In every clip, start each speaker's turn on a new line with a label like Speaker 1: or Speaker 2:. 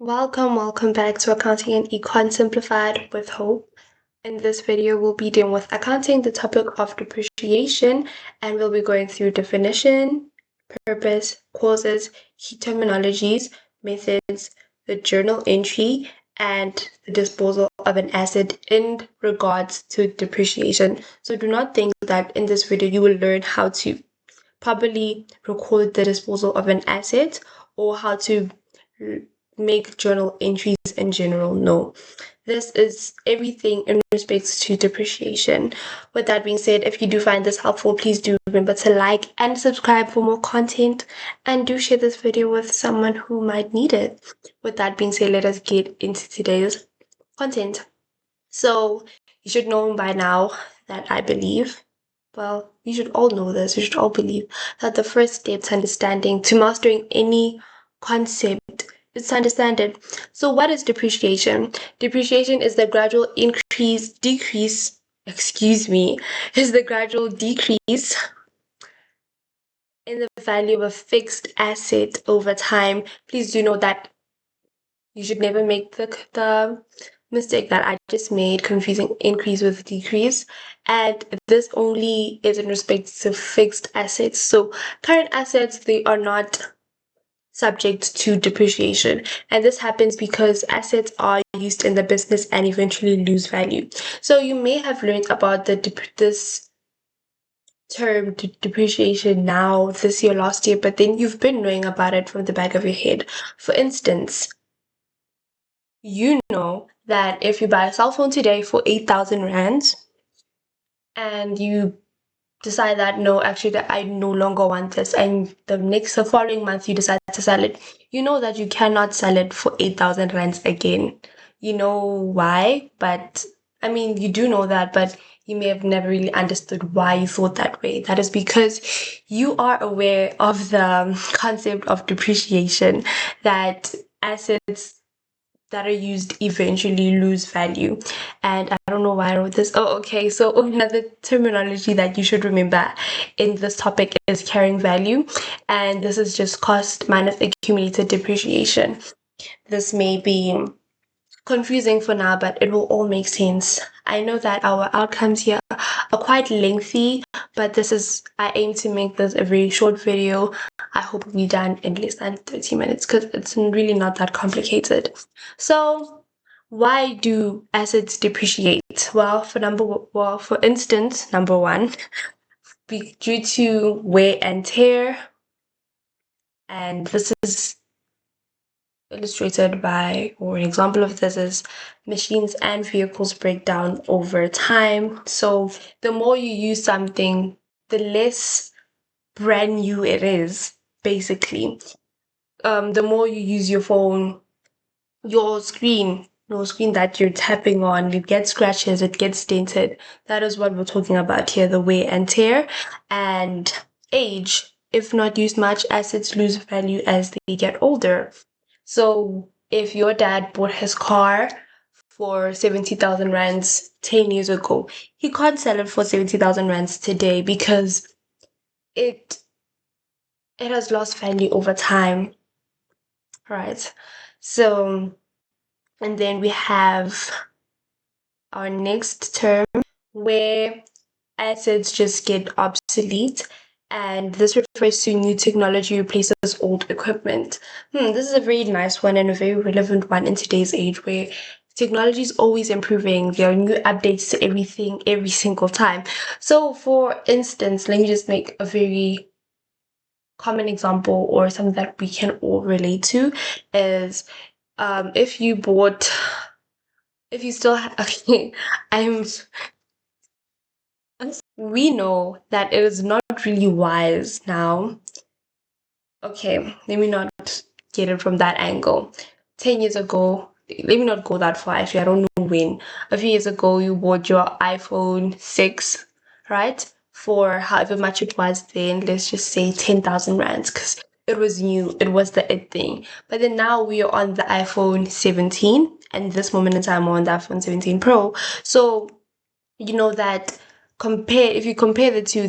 Speaker 1: Welcome back to Accounting and Econ Simplified with Hope. In this video, we'll be dealing with accounting, the topic of depreciation, and we'll be going through definition, purpose, causes, key terminologies, methods, the journal entry, and the disposal of an asset in regards to depreciation. So do not think that in this video you will learn how to properly record the disposal of an asset or how to make journal entries in general. No, this is everything in respects to depreciation. With that being said, if you do find this helpful, please do remember to like and subscribe for more content, and do share this video with someone who might need it. With that being said, let us get into today's content. So you should know by now that I believe, well, we should all know this, we should all believe that the first step to mastering any concept is to understand it. So what is depreciation? Depreciation is the gradual decrease in the value of a fixed asset over time. Please do know that you should never make the mistake that I just made, confusing increase with decrease. And this only is in respect to fixed assets. So current assets, they are not subject to depreciation. And this happens because assets are used in the business and eventually lose value. So you may have learned about this term depreciation now, this year, last year, but then you've been knowing about it from the back of your head. For instance, you know that if you buy a cell phone today for 8,000 rands and you decide that no, actually that I no longer want this, and the following month you decide to sell it, you know that you cannot sell it for 8,000 rands again. You know why? But I mean, you do know that, but you may have never really understood why you thought that way. That is because you are aware of the concept of depreciation, that assets that are used eventually lose value. And I don't know why I wrote this. Oh, okay. So another terminology that you should remember in this topic is carrying value. And this is just cost minus accumulated depreciation. This may be confusing for now, but it will all make sense. I know that our outcomes here are quite lengthy, but I aim to make this a very short video. I hope we'll be done in less than 30 minutes because it's really not that complicated. So why do assets depreciate? Well, for instance, number one, due to wear and tear, and this is illustrated by, or an example of this is, machines and vehicles break down over time. So the more you use something, the less brand new it is, basically. The more you use your phone, your screen that you're tapping on, it gets scratches, it gets dented. That is what we're talking about here, the wear and tear. And age, if not used much, assets lose value as they get older. So if your dad bought his car for 70,000 rands 10 years ago, he can't sell it for 70,000 rands today because it has lost value over time, right? So, and then we have our next term where assets just get obsolete, and this refers to new technology replaces old equipment. This is a very nice one and a very relevant one in today's age where technology is always improving. There are new updates to everything every single time. So for instance, let me just make a very common example or something that we can all relate to is if you still okay, we know that it is not really wise now. Okay, let me not get it from that angle. 10 years ago, let me not go that far actually, I don't know when. A few years ago, you bought your iPhone 6, right? For however much it was then, let's just say 10,000 rands, because it was new, it was the it thing. But then now we are on the iPhone 17, and this moment in time we're on the iPhone 17 Pro. So you know that if you compare the two,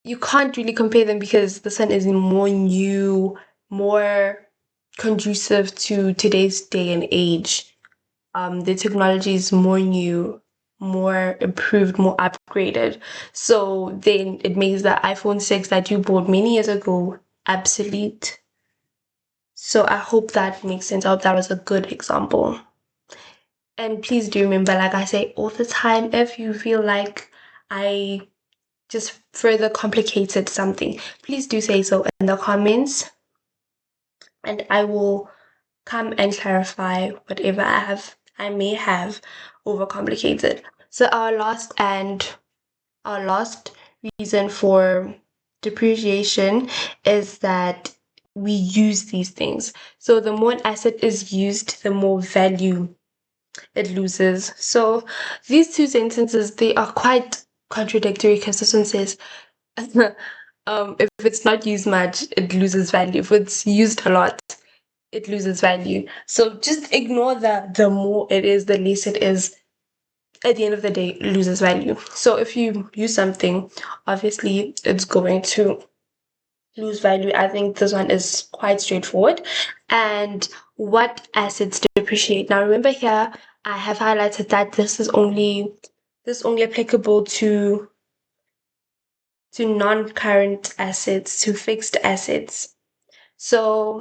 Speaker 1: you can't really compare them because this one is more new, more conducive to today's day and age. The technology is more new, more improved, more upgraded. So then it makes the iPhone 6 that you bought many years ago obsolete. So I hope that makes sense. I hope that was a good example. And please do remember, like I say all the time, if you feel like I just further complicated something, please do say so in the comments, and I will come and clarify whatever I may have overcomplicated. So our last reason for depreciation is that we use these things. So the more an asset is used, the more value it loses. So these two sentences, they are quite contradictory because this one says if it's not used much, it loses value. If it's used a lot, it loses value. So just ignore the more it is, the less it is. At the end of the day, it loses value. So if you use something, obviously it's going to lose value. I think this one is quite straightforward. And what assets depreciate? Now remember here, I have highlighted that this is only applicable to non-current assets, to fixed assets. So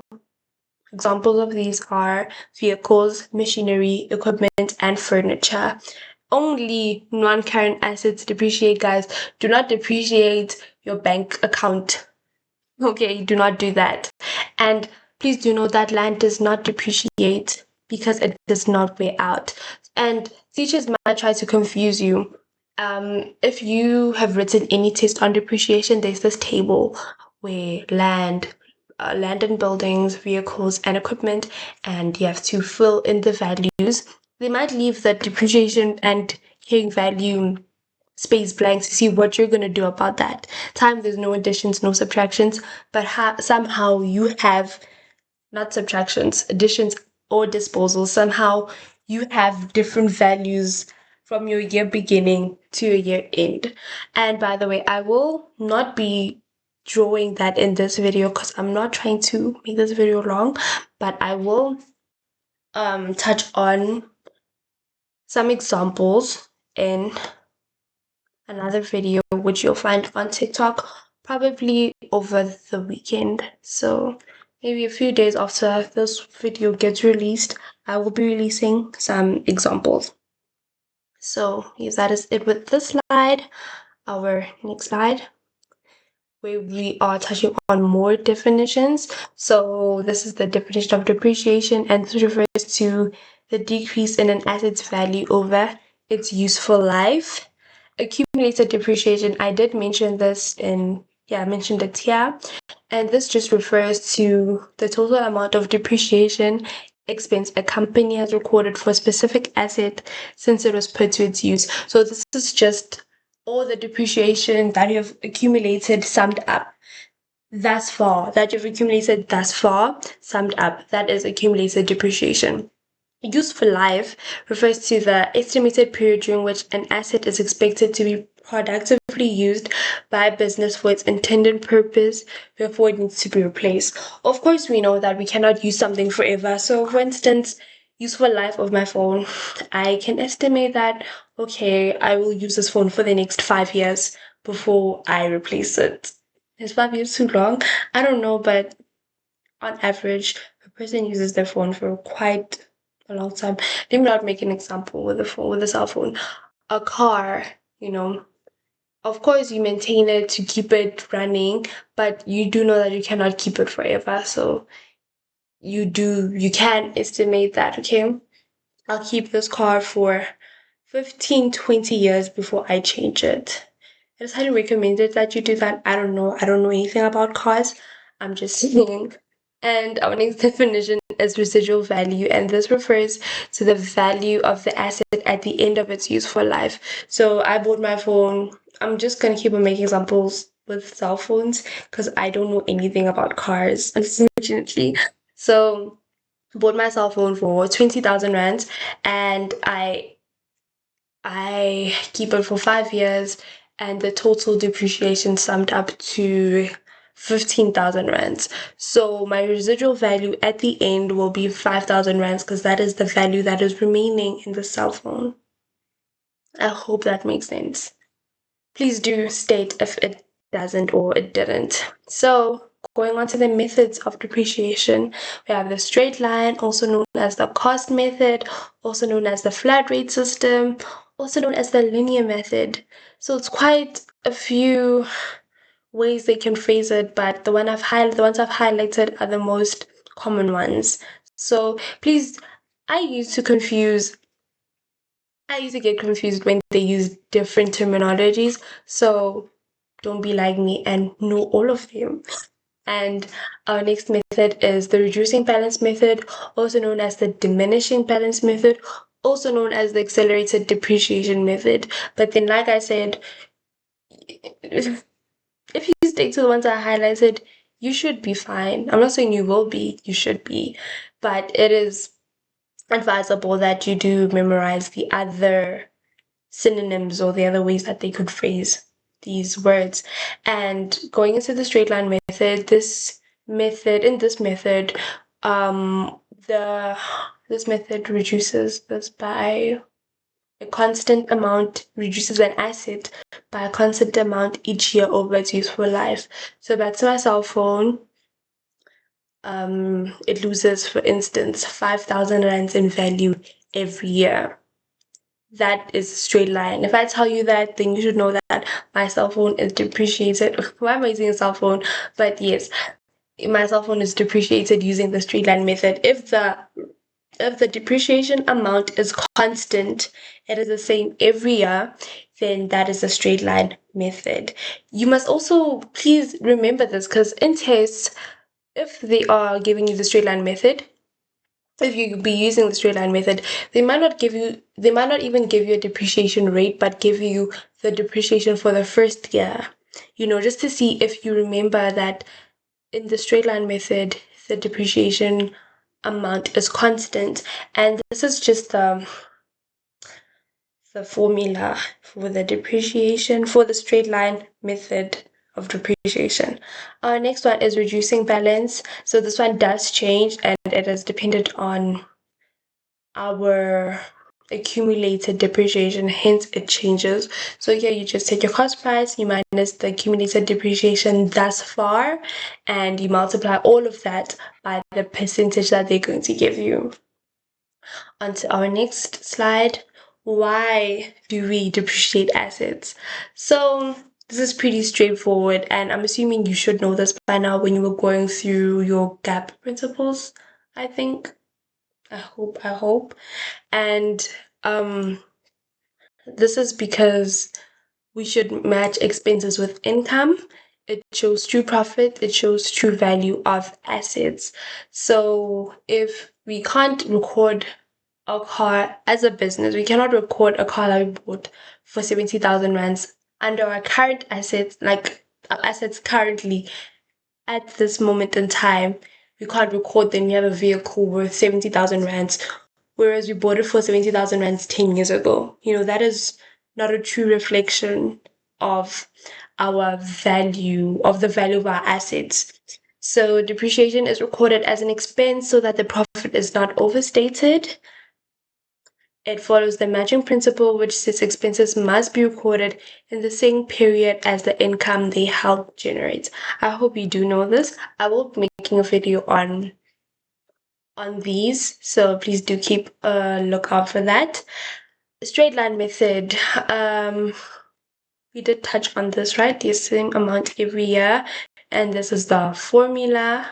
Speaker 1: examples of these are vehicles, machinery, equipment, and furniture. Only non-current assets depreciate, guys. Do not depreciate your bank account. Okay, do not do that. And please do know that land does not depreciate because it does not wear out. And teachers might try to confuse you. If you have written any test on depreciation, there's this table where land and buildings, vehicles, and equipment, and you have to fill in the values. They might leave the depreciation and carrying value space blank to see what you're going to do about that. Time, there's no additions, no subtractions, but somehow you have not subtractions, additions, or disposals. Somehow you have different values from your year beginning to your year end. And by the way, I will not be drawing that in this video because I'm not trying to make this video long, but I will touch on some examples in another video which you'll find on TikTok probably over the weekend. So maybe a few days after this video gets released, I will be releasing some examples. So yes, that is it with this slide. Our next slide, where we are touching on more definitions. So this is the definition of depreciation, and this refers to the decrease in an asset's value over its useful life. Accumulated depreciation, I did mention this I mentioned it here. And this just refers to the total amount of depreciation expense a company has recorded for a specific asset since it was put to its use. So this is just all the depreciation that you have accumulated summed up thus far, summed up. That is accumulated depreciation. Useful life refers to the estimated period during which an asset is expected to be productively used by a business for its intended purpose before it needs to be replaced. Of course, we know that we cannot use something forever. So, for instance, useful life of my phone, I can estimate that, okay, I will use this phone for the next 5 years before I replace it. Is 5 years too long? I don't know, but on average, a person uses their phone for quite a long time. Let me not make an example with a cell phone. A car, of course you maintain it to keep it running, but you do know that you cannot keep it forever. So you can estimate that, okay, I'll keep this car for 15, 20 years before I change it. It's highly recommended that you do that. I don't know. I don't know anything about cars. I'm just saying. And our next definition is residual value, and this refers to the value of the asset at the end of its useful life. So I bought my phone. I'm just gonna keep on making examples with cell phones because I don't know anything about cars, unfortunately. So bought my cell phone for 20,000 rands, and I keep it for 5 years, and the total depreciation summed up to 15,000 rands. So my residual value at the end will be 5,000 rands because that is the value that is remaining in the cell phone. I hope that makes sense. Please do state if it doesn't or it didn't. So going on to the methods of depreciation, we have the straight line, also known as the cost method, also known as the flat rate system, also known as the linear method. So it's quite a few ways they can phrase it, but the ones I've highlighted are the most common ones. So please, I used to get confused when they use different terminologies. So don't be like me and know all of them. And our next method is the reducing balance method, also known as the diminishing balance method, also known as the accelerated depreciation method. But then, like I said, if you stick to the ones I highlighted, you should be fine. I'm not saying you will be, you should be, but it is advisable that you do memorize the other synonyms or the other ways that they could phrase these words. And going into the straight line method, in this method, this method reduces this by a constant amount, reduces an asset by a constant amount each year over its useful life. So back to my cell phone, it loses, for instance, 5,000 rands in value every year. That is a straight line. If I tell you that, then you should know that my cell phone is depreciated. Why am I using a cell phone? But yes, my cell phone is depreciated using the straight line method. If the depreciation amount is constant, it is the same every year, then that is the straight line method. You must also please remember this, because in tests, if they are giving you the straight line method, if you be using the straight line method, they might not even give you a depreciation rate, but give you the depreciation for the first year. Just to see if you remember that in the straight line method, the depreciation amount is constant. And this is just the formula for the depreciation for the straight line method of depreciation. Our next one is reducing balance. So this one does change, and it is dependent on our accumulated depreciation, hence it changes. So here you just take your cost price, you minus the accumulated depreciation thus far, and you multiply all of that by the percentage that they're going to give you. On to our next slide. Why do we depreciate assets? So this is pretty straightforward, and I'm assuming you should know this by now when you were going through your GAAP principles, I think. I hope. And this is because we should match expenses with income. It shows true profit, it shows true value of assets. So if we can't record a car as a business, we cannot record a car that we bought for 70,000 rands under our current assets, like our assets currently at this moment in time. We can't record them. We have a vehicle worth 70,000 rands, whereas we bought it for 70,000 rands 10 years ago. That is not a true reflection of our value, of the value of our assets. So depreciation is recorded as an expense so that the profit is not overstated. It follows the matching principle, which says expenses must be recorded in the same period as the income they help generate. I hope you do know this. I will be making a video on these, so please do keep a lookout for that. Straight line method. We did touch on this, right? The same amount every year, and this is the formula.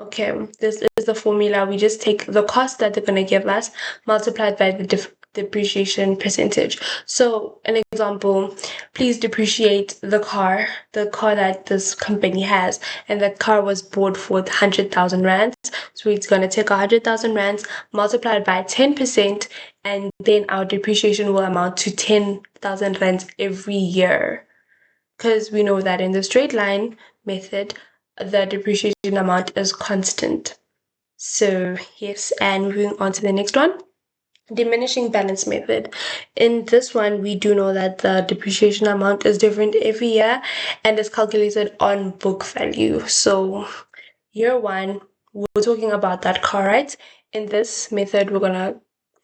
Speaker 1: Okay, this is the formula. We just take the cost that they're going to give us multiplied by the depreciation percentage. So an example, please depreciate the car that this company has, and the car was bought for 100,000 rands. So it's going to take 100,000 rands multiplied by 10%, and then our depreciation will amount to 10,000 rands every year. Because we know that in the straight line method, the depreciation amount is constant. So yes, and moving on to the next one. Diminishing balance method. In this one, we do know that the depreciation amount is different every year and is calculated on book value. So, year one, we're talking about that car, right? In this method, we're gonna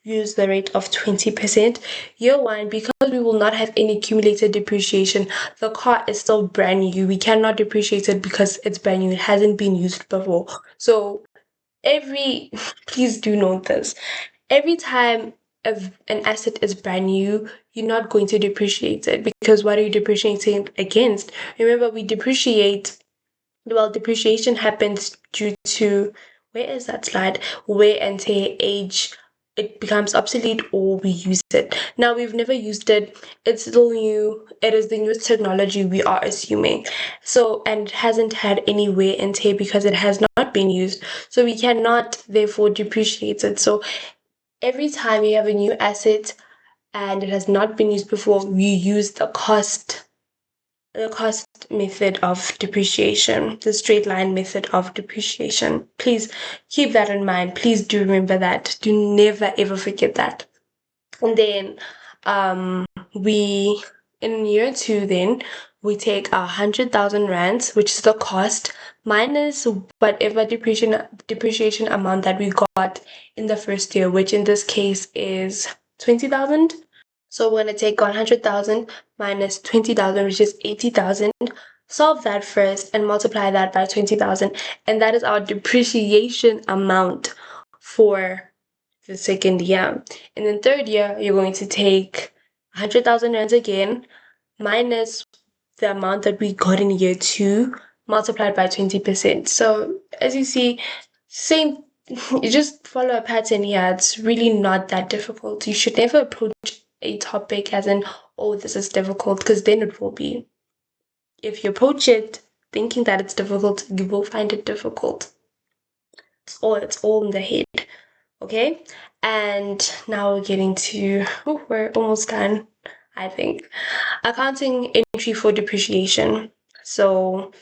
Speaker 1: use the rate of 20%. Year one, because we will not have any accumulated depreciation, the car is still brand new. We cannot depreciate it because it's brand new. It hasn't been used before. So every please do note this, every time an asset is brand new, you're not going to depreciate it, because what are you depreciating against? Remember, we depreciate, well, depreciation happens due to, where is that slide, wear and tear, age, it becomes obsolete, or we use it. Now, we've never used it, it's still new, it is the newest technology, we are assuming. So, and it hasn't had any wear and tear because it has not been used. So we cannot therefore depreciate it. So every time you have a new asset and it has not been used before, we use the cost method of depreciation, the straight line method of depreciation. Please keep that in mind. Please do remember that. Do never ever forget that. And then we in year two, then we take 100,000 rands, which is the cost, minus whatever depreciation amount that we got in the first year, which in this case is 20,000. So we're going to take 100,000 minus 20,000, which is 80,000. Solve that first and multiply that by 20,000. And that is our depreciation amount for the second year. In the third year, you're going to take 100,000 rands again, minus the amount that we got in year two, multiplied by 20%. So as you see, same, you just follow a pattern here. It's really not that difficult. You should never approach a topic as in, oh, this is difficult, because then it will be. If you approach it thinking that it's difficult, you will find it difficult. It's all in the head. Okay, and now we're getting to, we're almost done, I think. Accounting entry for depreciation. So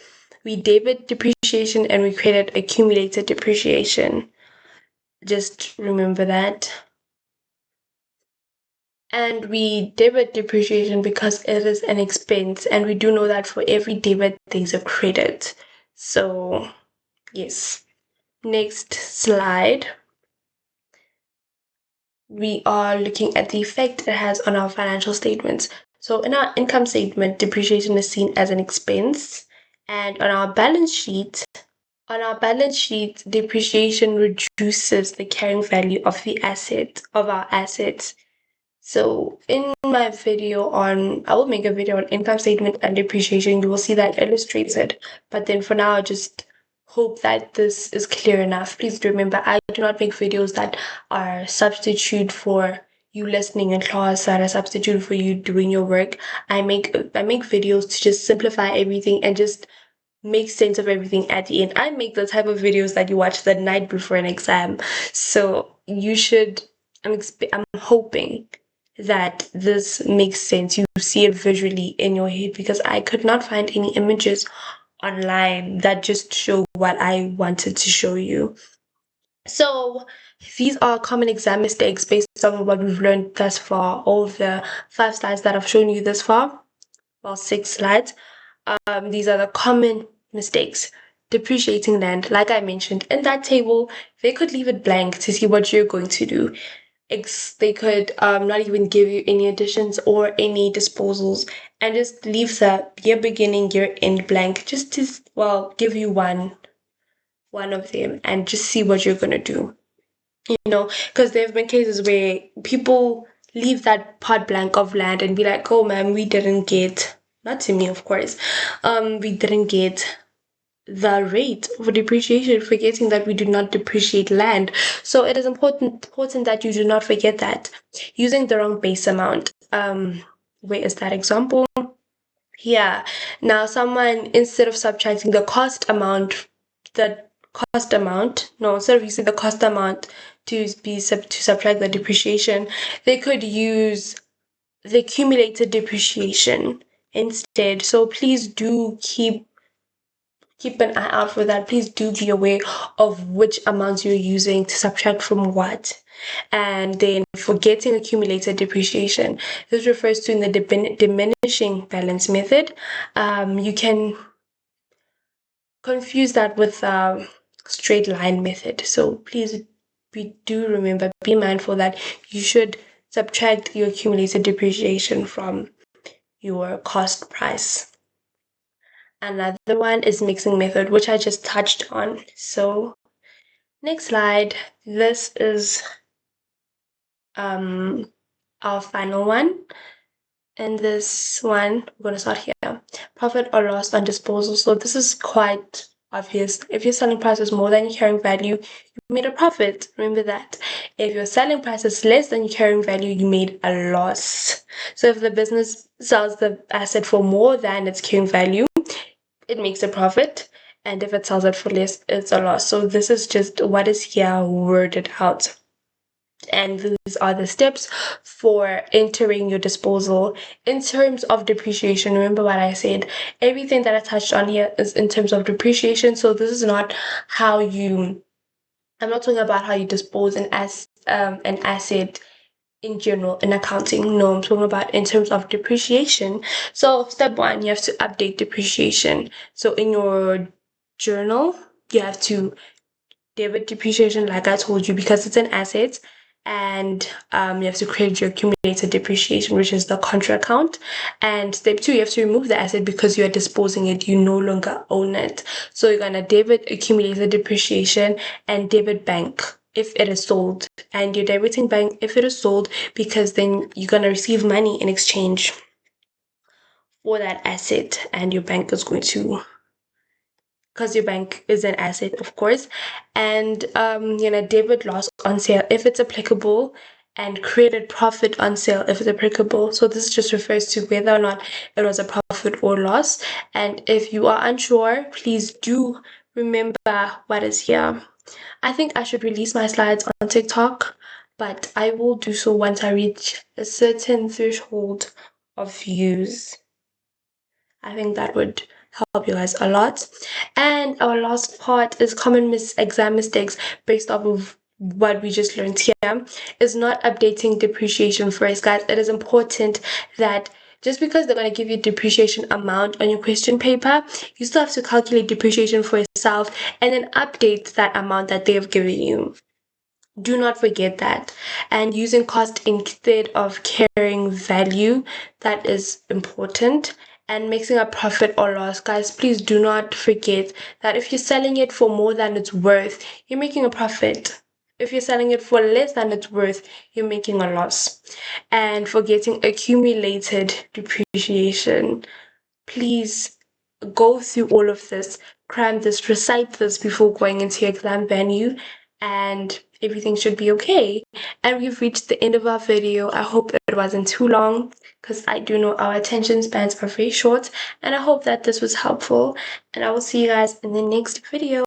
Speaker 1: we debit depreciation and we credit accumulated depreciation. Just remember that. And we debit depreciation because it is an expense, and we do know that for every debit there's a credit. So yes. Next slide. We are looking at the effect it has on our financial statements. So in our income statement, depreciation is seen as an expense, and on our balance sheet, depreciation reduces the carrying value of our assets. So in my video I will make a video on income statement and depreciation. You will see that illustrated. But then for now, I just hope that this is clear enough. Please remember, I do not make videos that are substitute for you listening in class, that are substitute for you doing your work. I make videos to just simplify everything and just make sense of everything at the end. I make the type of videos that you watch the night before an exam. So you should, I'm hoping that this makes sense. You see it visually in your head, because I could not find any images online that just show what I wanted to show you. So these are common exam mistakes based on what we've learned thus far. All of the 5 slides that I've shown you thus far, well, 6 slides. These are the common mistakes. Depreciating land, like I mentioned in that table, they could leave it blank to see what you're going to do. They could not even give you any additions or any disposals, and just leave the year beginning, year end blank, just to, well, give you one of them and just see what you're gonna do. You know, because there have been cases where people leave that part blank of land and be like, oh man, we didn't get, not to me of course, we didn't get the rate for depreciation, forgetting that we do not depreciate land. So it is important that you do not forget that. Using the wrong base amount. Where is that example? Yeah. Now someone, instead of subtracting the cost amount, instead of using the cost amount to subtract the depreciation, they could use the accumulated depreciation instead. So please do keep keep an eye out for that. Please do be aware of which amounts you're using to subtract from what. And then for getting accumulated depreciation, this refers to in the diminishing balance method. You can confuse that with straight line method. So please do remember, be mindful that you should subtract your accumulated depreciation from your cost price. Another one is mixing method, which I just touched on. So next slide. This is our final one. And this one, we're going to start here. Profit or loss on disposal. So this is quite obvious. If your selling price is more than your carrying value, you made a profit. Remember that. If your selling price is less than your carrying value, you made a loss. So if the business sells the asset for more than its carrying value, it makes a profit. And if it sells it for less, it's a loss. So this is just what is here worded out. And these are the steps for entering your disposal. In terms of depreciation, remember what I said, everything that I touched on here is in terms of depreciation. So this is not how you, I'm not talking about how you dispose an asset in general in accounting. No, I'm talking about in terms of depreciation. So step one, you have to update depreciation. So in your journal, you have to debit depreciation, like I told you, because it's an asset. And you have to create your accumulated depreciation, which is the contra account. And step two, you have to remove the asset because you're disposing it. You no longer own it. So you're going to debit accumulated depreciation and debit bank if it is sold. And you're debiting bank if it is sold, because then you're going to receive money in exchange for that asset. And your bank is going to, because your bank is an asset, of course. And debit loss on sale if it's applicable, and credit profit on sale if it's applicable. So this just refers to whether or not it was a profit or loss. And if you are unsure, please do remember what is here. I think I should release my slides on TikTok, but I will do so once I reach a certain threshold of views. I think that would help you guys a lot. And our last part is common exam mistakes based off of what we just learned here, is not updating depreciation first. Guys, it is important that just because they're going to give you depreciation amount on your question paper, you still have to calculate depreciation for yourself and then update that amount that they have given you. Do not forget that. And using cost instead of carrying value, that is important. And mixing a profit or loss. Guys, please do not forget that if you're selling it for more than it's worth, you're making a profit. If you're selling it for less than it's worth, you're making a loss. And for getting accumulated depreciation, please go through all of this, cram this, recite this before going into your exam venue, and everything should be okay. And we've reached the end of our video. I hope it wasn't too long, because I do know our attention spans are very short, and I hope that this was helpful. And I will see you guys in the next video.